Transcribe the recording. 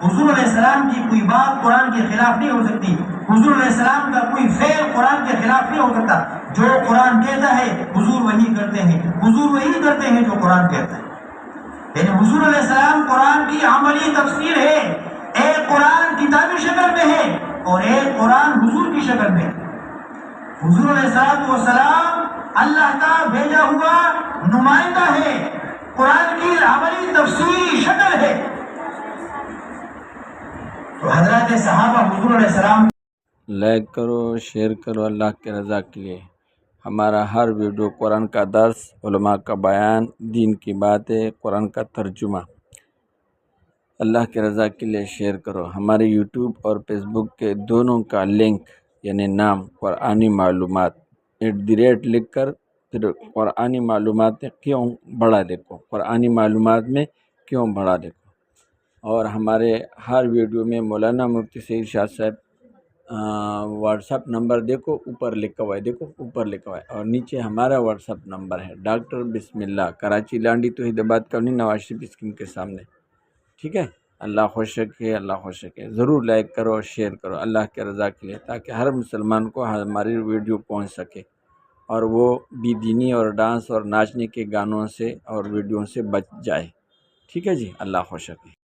حضور علیہ السلام کی کوئی بات قرآن کے خلاف نہیں ہو سکتی، حضور علیہ السلام کا کوئی فعل قرآن کے خلاف نہیں ہو سکتا۔ جو قرآن کہتا ہے حضور وہی کرتے ہیں، حضور وہی کرتے ہیں جو قرآن کہتا ہے۔ یعنی حضور علیہ السلام قرآن کی عملی تفسیر ہے، ایک قرآن کتابی شکل میں ہے اور ایک قرآن حضور کی شکل میں۔ حضور علیہ السلام اللہ کا بھیجا ہوا نمائندہ ہے، قرآن کی عملی تفسیری شکل ہے۔ تو حضرات صحابہ حضور علیہ السلام لائک کرو، شیئر کرو اللہ کے رضا کے لیے۔ ہمارا ہر ویڈیو قرآن کا درس، علماء کا بیان، دین کی باتیں، قرآن کا ترجمہ، اللہ کے رضا کے لیے شیئر کرو۔ ہمارے یوٹیوب اور فیس بک کے دونوں کا لنک یعنی نام قرآنی معلومات @ لکھ کر پھر قرآنی معلومات کیوں بڑھا دیکھو، قرآنی معلومات میں کیوں بڑھا دیکھو۔ اور ہمارے ہر ویڈیو میں مولانا مفتی سعید شاہ صاحب واٹس ایپ نمبر دیکھو، اوپر لکھا ہوا ہے، دیکھو اوپر لکھا ہوا ہے، اور نیچے ہمارا واٹس ایپ نمبر ہے ڈاکٹر بسم اللہ، کراچی لانڈی توحید آباد کالونی، نواز شریف اسکیم کے سامنے۔ ٹھیک ہے، اللہ خوش رکھے، اللہ خوش رکھے۔ ضرور لائک کرو اور شیئر کرو اللہ کے رضا کے لیے، تاکہ ہر مسلمان کو ہماری ویڈیو پہنچ سکے اور وہ بے دینی اور ڈانس اور ناچنے کے گانوں سے اور ویڈیو سے بچ جائے۔ ٹھیک ہے جی، اللہ خوش رکھے۔